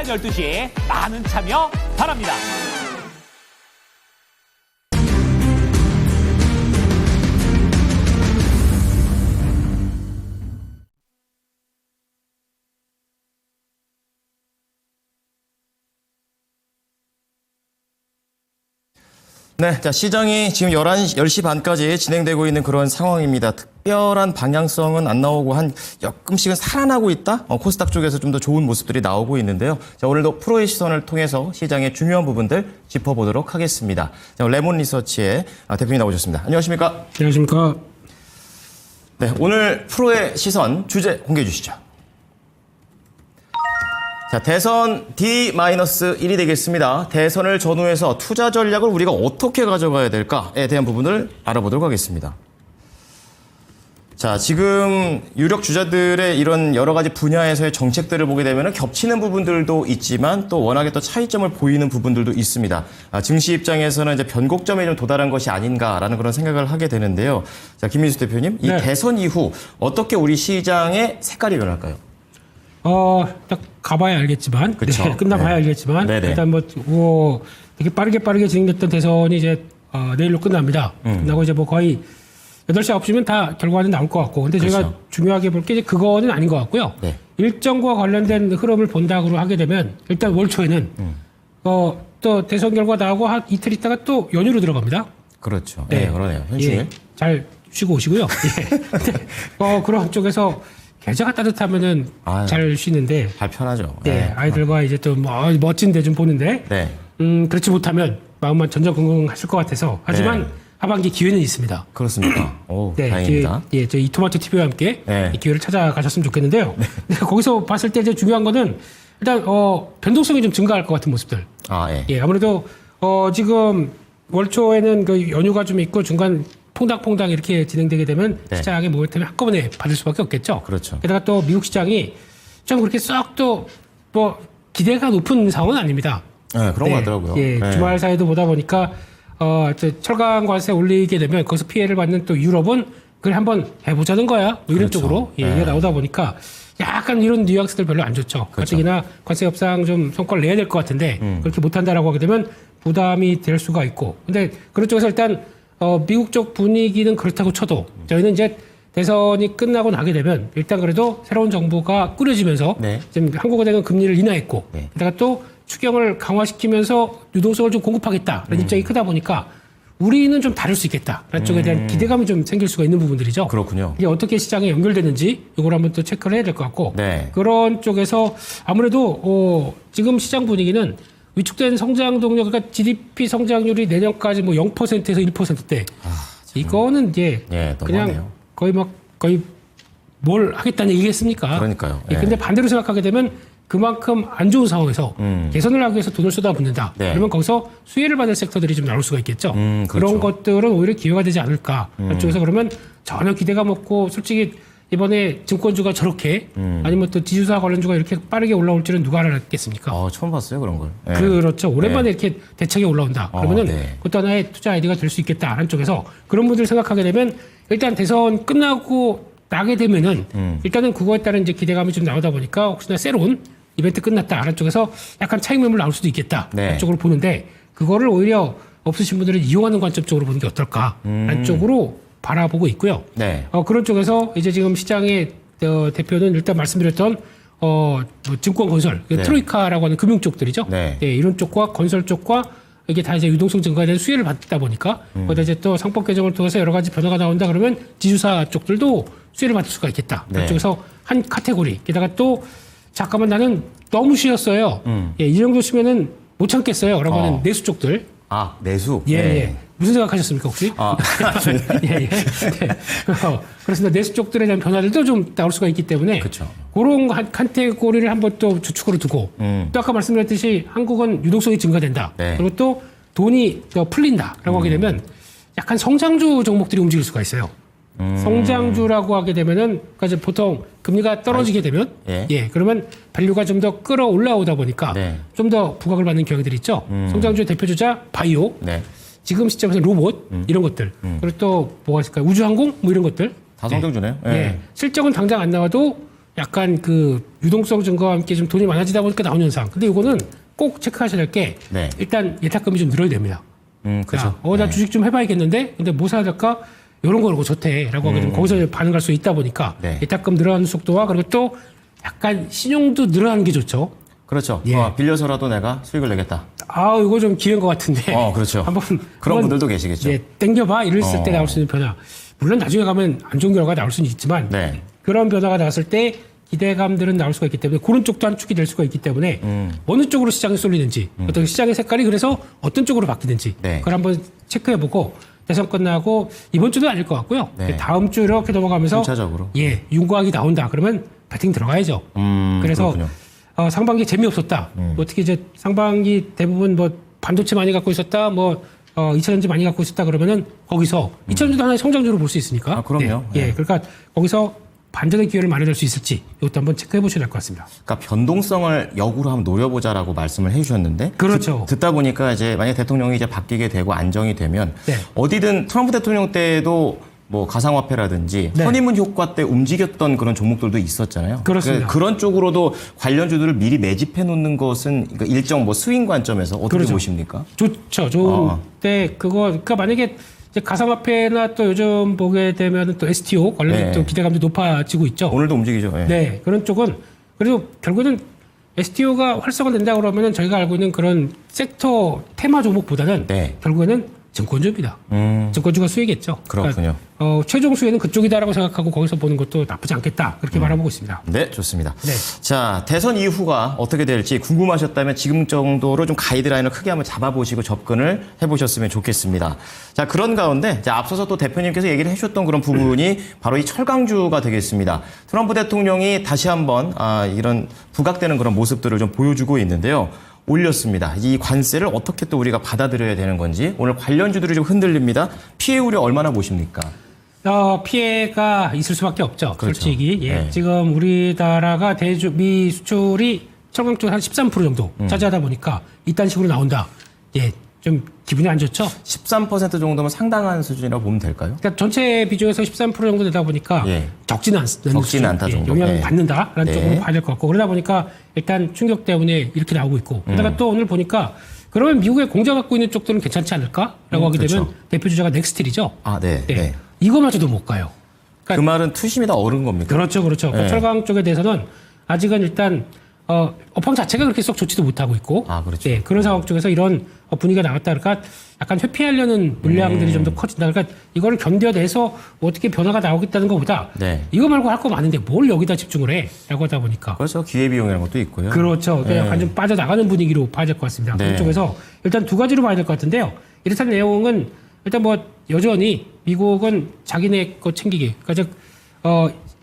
12시 많은 참여 바랍니다. 네, 자, 시장이 지금 10시 반까지 진행되고 있는 그런 상황입니다. 특별한 방향성은 안 나오고 조금씩은 살아나고 있다? 코스닥 쪽에서 좀 더 좋은 모습들이 나오고 있는데요. 자, 오늘도 프로의 시선을 통해서 시장의 중요한 부분들 짚어보도록 하겠습니다. 자, 레몬 리서치의 대표님 나오셨습니다. 안녕하십니까? 안녕하십니까? 네, 오늘 프로의 시선 주제 공개해 주시죠. 자, 대선 D-1이 되겠습니다. 대선을 전후해서 투자 전략을 우리가 어떻게 가져가야 될까에 대한 부분을 알아보도록 하겠습니다. 자, 지금 유력 주자들의 이런 여러 가지 분야에서의 정책들을 보게 되면 겹치는 부분들도 있지만 또 워낙에 또 차이점을 보이는 부분들도 있습니다. 증시 입장에서는 이제 변곡점에 좀 도달한 것이 아닌가라는 그런 생각을 하게 되는데요. 자, 김민수 대표님, 이 대선 이후 어떻게 우리 시장의 색깔이 변할까요? 딱 가봐야 알겠지만, 그쵸? 네, 끝나봐야 알겠지만, 네네. 일단 되게 빠르게 진행됐던 대선이 이제, 내일로 끝납니다. 끝나고 이제 거의 8시, 9시면 다 결과는 나올 것 같고, 근데 저희가 그렇죠. 중요하게 볼 게 이제 그거는 아닌 것 같고요. 네. 일정과 관련된 흐름을 본다고 하게 되면, 일단 월 초에는, 또 대선 결과 나오고 한 이틀 있다가 또 연휴로 들어갑니다. 그렇죠. 네, 그러네요. 현실. 예, 잘 쉬고 오시고요. 예. 근데, 그런 쪽에서 계좌가 따뜻하면은 잘 쉬는데. 발 편하죠. 네, 아이들과 이제 또 멋진 데 좀 보는데. 네. 그렇지 못하면 마음만 전전긍긍하실 것 같아서. 하지만 네. 하반기 기회는 있습니다. 그렇습니까? 오, 네, 다행입니다. 저희 토마토 TV와 함께 네. 이 기회를 찾아가셨으면 좋겠는데요. 네, 거기서 봤을 때 이제 중요한 거는 일단 변동성이 좀 증가할 것 같은 모습들. 예. 예, 아무래도 지금 월 초에는 그 연휴가 좀 있고 중간 퐁당퐁당 이렇게 진행되게 되면 네. 시장의 모멘텀이 한꺼번에 받을 수밖에 없겠죠. 그렇죠. 게다가 또 미국 시장이 좀 그렇게 썩 또 기대가 높은 상황은 아닙니다. 네, 그런 것 같더라고요. 예, 네. 주말 사이도 보다 보니까 철강 관세 올리게 되면 거기서 피해를 받는 또 유럽은 그걸 한번 해보자는 거야. 뭐 이런 그렇죠. 쪽으로 얘기가 나오다 보니까 약간 이런 뉘앙스들 별로 안 좋죠. 그렇죠. 가뜩이나 관세 협상 좀 성과를 내야 될 것 같은데 그렇게 못한다라고 하게 되면 부담이 될 수가 있고. 근데 그런 쪽에서 일단 미국 쪽 분위기는 그렇다고 쳐도 저희는 이제 대선이 끝나고 나게 되면 일단 그래도 새로운 정부가 꾸려지면서 네. 지금 한국은행은 금리를 인하했고 네. 게다가 또 추경을 강화시키면서 유동성을 좀 공급하겠다라는 입장이 크다 보니까 우리는 좀 다를 수 있겠다라는 쪽에 대한 기대감이 좀 생길 수가 있는 부분들이죠. 그렇군요. 이게 어떻게 시장에 연결되는지 이걸 한번 또 체크를 해야 될 것 같고 네. 그런 쪽에서 아무래도 지금 시장 분위기는 위축된 성장 동력, 그러니까 GDP 성장률이 내년까지 0%에서 1%대. 이거는 이제 그냥 너무하네요. 거의 뭘 하겠다는 얘기겠습니까? 그러니까요. 예, 근데 반대로 생각하게 되면 그만큼 안 좋은 상황에서 개선을 하기 위해서 돈을 쏟아붓는다. 네. 그러면 거기서 수혜를 받을 섹터들이 좀 나올 수가 있겠죠. 그렇죠. 그런 것들은 오히려 기회가 되지 않을까. 그쪽에서 그러면 전혀 기대감 없고 솔직히 이번에 증권주가 저렇게 아니면 또 지주사 관련주가 이렇게 빠르게 올라올 줄은 누가 알았겠습니까? 처음 봤어요, 그런 걸. 네. 그렇죠. 오랜만에 이렇게 대책이 올라온다. 그러면은 네. 그것도 하나의 투자 아이디어가 될 수 있겠다라는 쪽에서 그런 분들 생각하게 되면 일단 대선 끝나고 나게 되면은 일단은 그거에 따른 이제 기대감이 좀 나오다 보니까 혹시나 새로운 이벤트 끝났다라는 쪽에서 약간 차익 매물 나올 수도 있겠다. 네. 쪽으로 보는데 그거를 오히려 없으신 분들은 이용하는 관점 쪽으로 보는 게 어떨까라는 쪽으로 바라보고 있고요. 네. 그런 쪽에서 이제 지금 시장의 대표는 일단 말씀드렸던 증권 건설, 네. 트로이카라고 하는 금융 쪽들이죠. 네. 예, 이런 쪽과 건설 쪽과 이게 다 이제 유동성 증가에 대한 수혜를 받다 보니까 거기다 이제 또 상법 개정을 통해서 여러 가지 변화가 나온다 그러면 지주사 쪽들도 수혜를 받을 수가 있겠다. 네. 그쪽에서 한 카테고리. 게다가 또 잠깐만 나는 너무 쉬었어요. 예, 이 정도 쉬면은 못 참겠어요. 라고 하는 내수 쪽들. 내수? 예, 네. 예. 무슨 생각하셨습니까, 혹시? 예, 예. 네. 그래서 내수 쪽들에 대한 변화들도 좀 나올 수가 있기 때문에. 그쵸. 그런 카테고리를 한번 또 주축으로 두고. 또 아까 말씀드렸듯이 한국은 유동성이 증가된다. 네. 그리고 또 돈이 더 풀린다라고 하게 되면 약간 성장주 종목들이 움직일 수가 있어요. 성장주라고 하게 되면은, 그러니까 이제 보통 금리가 떨어지게 되면, 예. 그러면 밸류가 좀 더 끌어올라오다 보니까 네. 좀 더 부각을 받는 경향들이 있죠. 성장주의 대표주자 바이오, 네. 지금 시점에서 로봇 이런 것들, 그리고 또 뭐가 있을까요? 우주항공 뭐 이런 것들. 다 성장주네요. 예. 실적은 당장 안 나와도 약간 그 유동성 증가와 함께 좀 돈이 많아지다 보니까 나온 현상. 근데 이거는 꼭 체크하셔야 될 게 네. 일단 예탁금이 좀 늘어야 됩니다. 그렇죠. 나 네. 주식 좀 해봐야겠는데, 근데 뭐 사야 될까? 이런 거라고 좋대라고 하게 되면 거기서 반응할 수 있다 보니까 네. 예탁금 늘어나는 속도와 그리고 또 약간 신용도 늘어나는 게 좋죠. 그렇죠. 예. 빌려서라도 내가 수익을 내겠다. 이거 좀 기회인 것 같은데. 그렇죠. 한번 그런 분들도 계시겠죠. 예, 땡겨봐 이랬을 때 나올 수 있는 변화. 물론 나중에 가면 안 좋은 결과가 나올 수는 있지만 네. 그런 변화가 나왔을 때 기대감들은 나올 수가 있기 때문에 그런 쪽도 한 축이 될 수가 있기 때문에 어느 쪽으로 시장이 쏠리는지 어떤 시장의 색깔이 그래서 어떤 쪽으로 바뀌는지 네. 그걸 한번 체크해보고 대선 끝나고 이번 주도 아닐 것 같고요. 네. 다음 주 이렇게 넘어가면서 순차적으로. 윤곽이 나온다. 그러면 배팅 들어가야죠. 그래서 그렇군요. 상반기 재미없었다. 특히 이제 상반기 대부분 뭐 반도체 많이 갖고 있었다. 뭐 2차전지 많이 갖고 있었다 그러면은 거기서 2차전지도 하나의 성장주로 볼 수 있으니까. 그럼요. 예, 그러니까 거기서 반전의 기회를 마련할 수 있을지 이것도 한번 체크해 보셔야 될 것 같습니다. 그러니까 변동성을 역으로 한번 노려보자라고 말씀을 해주셨는데, 그렇죠. 듣다 보니까 이제 만약 대통령이 이제 바뀌게 되고 안정이 되면 네. 어디든 트럼프 대통령 때도 뭐 가상화폐라든지 네. 허니문 효과 때 움직였던 그런 종목들도 있었잖아요. 그렇습니다. 그런 쪽으로도 관련주들을 미리 매집해 놓는 것은 그러니까 일정 뭐 스윙 관점에서 어떻게 그렇죠. 보십니까? 좋죠. 좋은데 그러니까 만약에 이제 가상화폐나 또 요즘 보게 되면 또 STO 관련된 네. 또 기대감도 높아지고 있죠. 오늘도 움직이죠. 예. 네, 그런 쪽은 그래도 결국에는 STO가 활성화된다 그러면은 저희가 알고 있는 그런 섹터 테마 종목보다는 네. 결국에는 증권주입니다. 증권주가 수익이겠죠. 그렇군요. 그러니까, 최종 수혜는 그쪽이다라고 생각하고 거기서 보는 것도 나쁘지 않겠다 그렇게 바라보고 있습니다. 네, 좋습니다. 네. 자, 대선 이후가 어떻게 될지 궁금하셨다면 지금 정도로 좀 가이드라인을 크게 한번 잡아보시고 접근을 해보셨으면 좋겠습니다. 자, 그런 가운데 앞서서 또 대표님께서 얘기를 해주셨던 그런 부분이 바로 이 철강주가 되겠습니다. 트럼프 대통령이 다시 한번 이런 부각되는 그런 모습들을 좀 보여주고 있는데요. 올렸습니다. 이 관세를 어떻게 또 우리가 받아들여야 되는 건지 오늘 관련주들이 좀 흔들립니다. 피해 우려 얼마나 보십니까? 피해가 있을 수밖에 없죠. 그렇죠. 솔직히. 예. 네. 지금 우리나라가 미 수출이 철강 쪽 한 13% 정도 차지하다 보니까 이딴 식으로 나온다. 예. 좀 기분이 안 좋죠? 13% 정도면 상당한 수준이라고 보면 될까요? 그러니까 전체 비중에서 13% 정도 되다 보니까 예. 적지는 않다 정도. 영향을 예. 받는다라는 네. 쪽으로 봐야 될 것 같고 그러다 보니까 일단 충격 때문에 이렇게 나오고 있고 그러다가 또 오늘 보니까 그러면 미국에 공장 갖고 있는 쪽들은 괜찮지 않을까라고 하게 되면 그렇죠. 대표 주자가 넥스틸이죠. 네. 네. 이거마저도 못 가요. 그 말은 투심이 다 얼은 겁니까? 그렇죠. 네. 철강 쪽에 대해서는 아직은 일단 업황 자체가 그렇게 썩 좋지도 못하고 있고, 그렇죠. 예, 그런 상황 쪽에서 이런 분위기가 나왔다 그러니까 약간 회피하려는 물량들이 좀 더 커진다. 그러니까 이거를 견뎌내서 어떻게 변화가 나오겠다는 것보다 네. 이거 말고 할 거 많은데 뭘 여기다 집중을 해라고 하다 보니까 그렇죠. 기회비용이라는 것도 있고요. 그렇죠. 네. 약간 좀 빠져나가는 분위기로 봐야 될 것 같습니다. 네. 그쪽에서 일단 두 가지로 봐야 될 것 같은데요. 이렇다는 내용은 일단 뭐 여전히 미국은 자기네 거 챙기기. 그러니까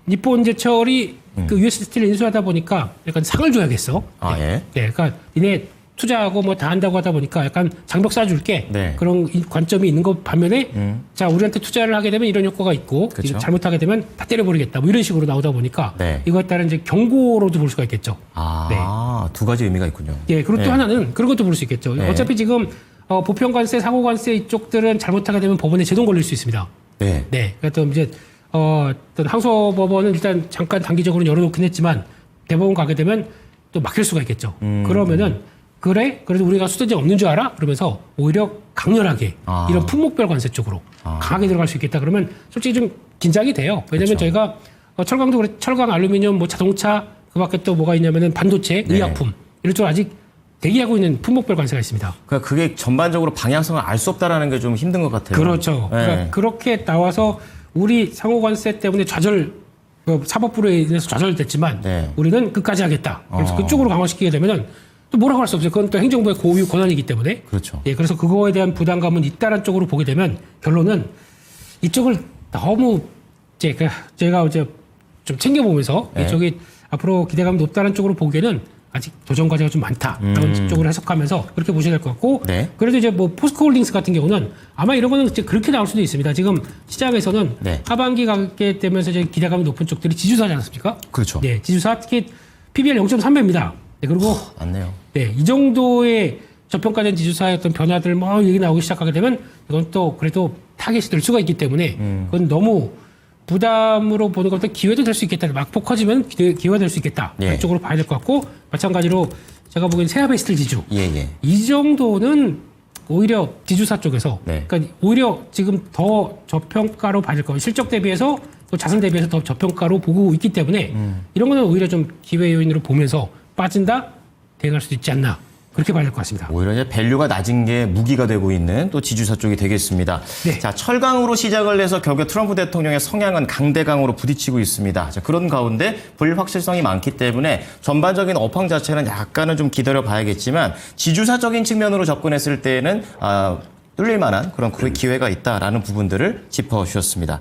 니폰제철이 그 US 스틸을 인수하다 보니까 약간 상을 줘야겠어. 예. 네, 그러니까 니네 투자하고 뭐 다 한다고 하다 보니까 약간 장벽 쌓아줄게. 네. 그런 관점이 있는 것 반면에 자 우리한테 투자를 하게 되면 이런 효과가 있고 그렇죠. 잘못하게 되면 다 때려버리겠다. 뭐 이런 식으로 나오다 보니까 네. 이거에 따른 이제 경고로도 볼 수가 있겠죠. 두 가지 의미가 있군요. 예, 그리고 또 네. 하나는 그런 것도 볼 수 있겠죠. 네. 어차피 지금 보편관세, 상호관세 이쪽들은 잘못하게 되면 법원에 제동 걸릴 수 있습니다. 네. 네, 그러니까 또 이제 어떤 항소법원은 일단 잠깐 단기적으로 열어놓긴 했지만 대법원 가게 되면 또 막힐 수가 있겠죠. 그러면은 그래도 우리가 수단제 없는 줄 알아? 그러면서 오히려 강렬하게 이런 품목별 관세 쪽으로 강하게 들어갈 수 있겠다. 그러면 솔직히 좀 긴장이 돼요. 왜냐면 그렇죠. 저희가 철강도 그래, 철강, 알루미늄, 뭐 자동차 그밖에 또 뭐가 있냐면은 반도체, 네. 의약품 이런 쪽 아직 대기하고 있는 품목별 관세가 있습니다. 그러니까 그게 전반적으로 방향성을 알 수 없다라는 게 좀 힘든 것 같아요. 그렇죠. 네. 그러니까 그렇게 나와서 우리 상호관세 때문에 사법부로 인해서 좌절됐지만 네. 우리는 끝까지 하겠다. 그래서 그쪽으로 강화시키게 되면은 또 뭐라고 할 수 없어요. 그건 또 행정부의 고유 권한이기 때문에. 그렇죠. 예, 그래서 그거에 대한 부담감은 있다는 쪽으로 보게 되면 결론은 이쪽을 너무 제가 이제 좀 챙겨보면서 네. 이쪽이 앞으로 기대감이 높다는 쪽으로 보기에는 아직 도전 과제가 좀 많다. 그런 쪽으로 해석하면서 그렇게 보셔야 될 것 같고. 네. 그래도 이제 뭐 포스코홀딩스 같은 경우는 아마 이런 거는 이제 그렇게 나올 수도 있습니다. 지금 시장에서는 네. 하반기 가게 되면서 이제 기대감이 높은 쪽들이 지주사지 않습니까? 그렇죠. 네, 지주사 특히 PBR 0.3배입니다. 네, 그리고 맞네요. 네, 이 정도의 저평가된 지주사의 어떤 변화들 얘기 나오기 시작하게 되면 이건 또 그래도 타겟이 될 수가 있기 때문에 그건 너무 부담으로 보는 것도 기회도 될 수 있겠다. 막폭 커지면 기회가 될 수 있겠다. 예. 그쪽으로 봐야 될 것 같고 마찬가지로 제가 보기엔 세아베이스틸 지주 예. 이 정도는 오히려 지주사 쪽에서 네. 그러니까 오히려 지금 더 저평가로 봐야 될 거예요. 실적 대비해서 또 자산 대비해서 더 저평가로 보고 있기 때문에 이런 거는 오히려 좀 기회 요인으로 보면서 빠진다 대응할 수도 있지 않나 그렇게 봐야 될 것 같습니다. 오히려 이제 밸류가 낮은 게 무기가 되고 있는 또 지주사 쪽이 되겠습니다. 네. 자, 철강으로 시작을 해서 결국 트럼프 대통령의 성향은 강대강으로 부딪히고 있습니다. 자, 그런 가운데 불확실성이 많기 때문에 전반적인 업황 자체는 약간은 좀 기다려 봐야겠지만 지주사적인 측면으로 접근했을 때에는 뚫릴 만한 그런 기회가 있다라는 부분들을 짚어주셨습니다.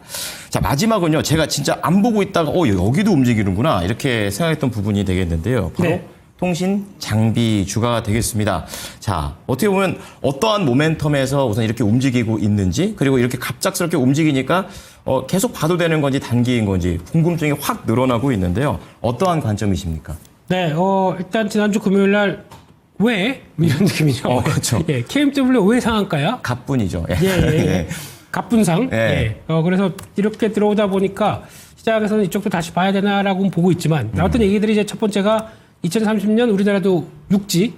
자, 마지막은요. 제가 진짜 안 보고 있다가 여기도 움직이는구나 이렇게 생각했던 부분이 되겠는데요. 바로 네. 통신 장비주가 되겠습니다. 자, 어떻게 보면 어떠한 모멘텀에서 우선 이렇게 움직이고 있는지 그리고 이렇게 갑작스럽게 움직이니까 계속 봐도 되는 건지 단기인 건지 궁금증이 확 늘어나고 있는데요. 어떠한 관점이십니까? 네, 일단 지난주 금요일 날 왜? 이런 느낌이죠. 그렇죠. 예, KMW 왜 상한가야? 갑분이죠. 예. 갑분상. 예. 예. 그래서 이렇게 들어오다 보니까 시장에서는 이쪽도 다시 봐야 되나라고 보고 있지만 나왔던 얘기들이 이제 첫 번째가 2030년 우리나라도 6G,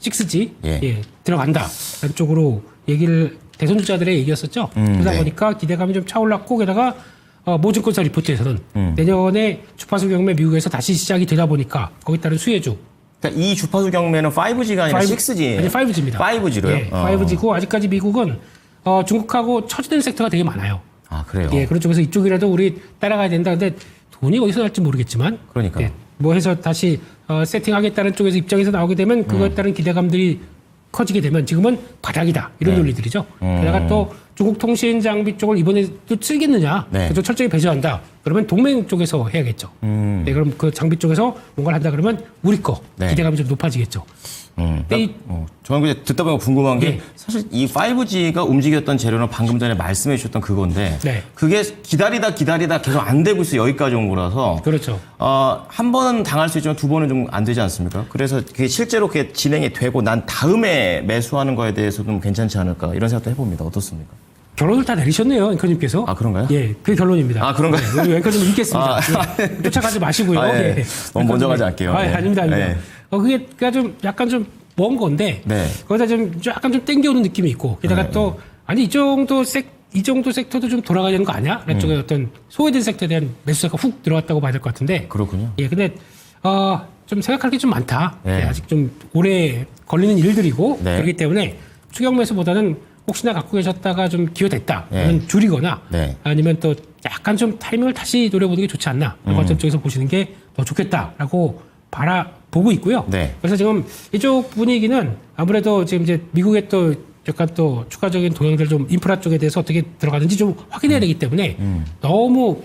6G 예. 들어간다. 라는 쪽으로 얘기를 대선 주자들의 얘기였었죠. 그러다 네. 보니까 기대감이 좀 차올랐고 게다가 모증권사 리포트에서는 내년에 주파수 경매 미국에서 다시 시작이 되다 보니까 거기에 따른 수혜주 그러니까 이 주파수 경매는 5G가 아니라 6G. 아니 5G입니다. 5G로요? 예, 5G고 아직까지 미국은 중국하고 처지된 섹터가 되게 많아요. 아, 그래요? 예, 그런 쪽에서 이쪽이라도 우리 따라가야 된다. 근데 돈이 어디서 날지 모르겠지만 그러니까요. 예, 뭐 해서 다시 세팅하겠다는 쪽에서 입장에서 나오게 되면 그거에 따른 기대감들이 커지게 되면 지금은 바닥이다. 이런 논리들이죠. 게다가 또 중국 통신 장비 쪽을 이번에 또 쓰겠느냐. 네. 그래서 철저히 배제한다. 그러면 동맹 쪽에서 해야겠죠. 네, 그럼 그 장비 쪽에서 뭔가를 한다 그러면 우리 거 네. 기대감이 좀 높아지겠죠. 근데 저는 그냥 듣다 보면 궁금한 게 예. 사실 이 5G가 움직였던 재료는 방금 전에 말씀해 주셨던 그건데 네. 그게 기다리다 계속 안 되고 있어 여기까지 온 거라서 그렇죠. 한 번은 당할 수 있지만 두 번은 좀 안 되지 않습니까? 그래서 그게 실제로 그게 진행이 되고 난 다음에 매수하는 거에 대해서 좀 괜찮지 않을까 이런 생각도 해봅니다. 어떻습니까? 결론을 다 내리셨네요, 앵커님께서. 아, 그런가요? 예, 그게 결론입니다. 아, 그런가요? 네, 우리 앵커님 읽겠습니다. 예, 쫓아가지 마시고요. 예. 너무 먼저 가지 않을게요. 예. 아닙니다. 예. 그게 좀 약간 좀 먼 건데 네. 거기다 좀 약간 좀 땡겨오는 느낌이 있고 게다가 또 아니 이 정도 섹터도 좀 돌아가야 되는 거 아니야? 라는 쪽에 어떤 소외된 섹터에 대한 매수세가 훅 들어왔다고 봐야 될 것 같은데. 그렇군요. 예, 근데 좀 생각할 게 좀 많다. 네. 예, 아직 좀 오래 걸리는 일들이고 네. 그렇기 때문에 추격 매수보다는 혹시나 갖고 계셨다가 좀 기회됐다. 네. 그러면 줄이거나 네. 아니면 또 약간 좀 타이밍을 다시 노려보는 게 좋지 않나. 그런 관점 쪽에서 보시는 게 더 좋겠다라고 바라보고 있고요. 네. 그래서 지금 이쪽 분위기는 아무래도 지금 이제 미국의 또 약간 또 추가적인 동향들 좀 인프라 쪽에 대해서 어떻게 들어가는지 좀 확인해야 되기 때문에 너무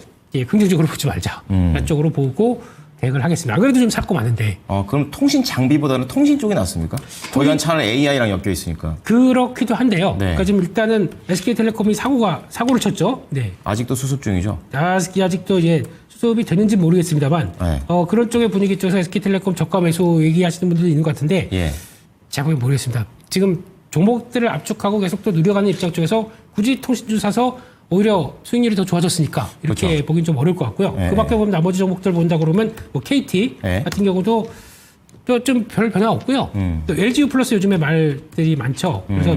긍정적으로 보지 말자. 그런 쪽으로 보고 대응을 하겠습니다. 안 그래도 좀 살 거 많은데. 그럼 통신 장비보다는 통신 쪽이 낫습니까? 거기는 차라리 AI랑 엮여 있으니까. 그렇기도 한데요. 네. 그러니까 지금 일단은 SK텔레콤이 사고를 쳤죠. 네. 아직도 수습 중이죠. 아직도 수습이 되는지 모르겠습니다만 네. 그런 쪽의 분위기 쪽에서 SK텔레콤 저가 매수 얘기하시는 분들도 있는 것 같은데 예. 제가 보기엔 모르겠습니다. 지금 종목들을 압축하고 계속 또 누려가는 입장 쪽에서 굳이 통신주 사서 오히려 수익률이 더 좋아졌으니까 이렇게 그렇죠. 보긴 좀 어려울 것 같고요. 네. 그 밖에 보면 나머지 종목들 본다 그러면 뭐 KT 네. 같은 경우도 또 좀 별 변화 없고요. 또 LGU 플러스 요즘에 말들이 많죠. 그래서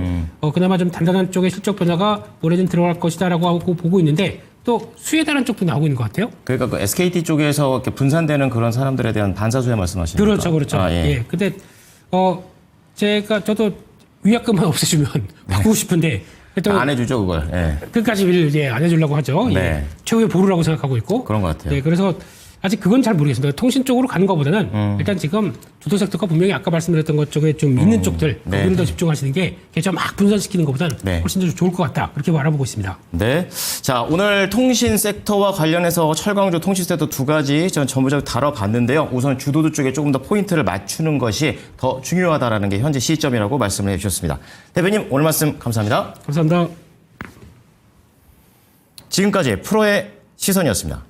그나마 좀 단단한 쪽의 실적 변화가 올해는 들어갈 것이다라고 하고 보고 있는데 또 수혜다라는 쪽도 나오고 있는 것 같아요. 그러니까 그 SKT 쪽에서 이렇게 분산되는 그런 사람들에 대한 반사수혜 말씀하시는 거죠? 그렇죠. 아, 예. 예. 근데 저도 위약금만 없애주면 바꾸고 싶은데 또 안 해주죠 그걸. 예. 끝까지 이제 안 해주려고 하죠. 네. 예. 최후의 보루라고 생각하고 있고. 그런 것 같아요. 네, 그래서 아직 그건 잘 모르겠습니다. 통신 쪽으로 가는 것보다는 일단 지금 주도 섹터가 분명히 아까 말씀드렸던 것 쪽에 좀 있는 쪽들 네. 거기를 더 집중하시는 게 계좌 막 분산시키는 것보다는 네. 훨씬 더 좋을 것 같다. 그렇게 바라보고 있습니다. 네. 자, 오늘 통신 섹터와 관련해서 철강주 통신 섹터 두 가지 전 전부적으로 다뤄봤는데요. 우선 주도주 쪽에 조금 더 포인트를 맞추는 것이 더 중요하다라는 게 현재 시점이라고 말씀을 해주셨습니다. 대표님, 오늘 말씀 감사합니다. 감사합니다. 지금까지 프로의 시선이었습니다.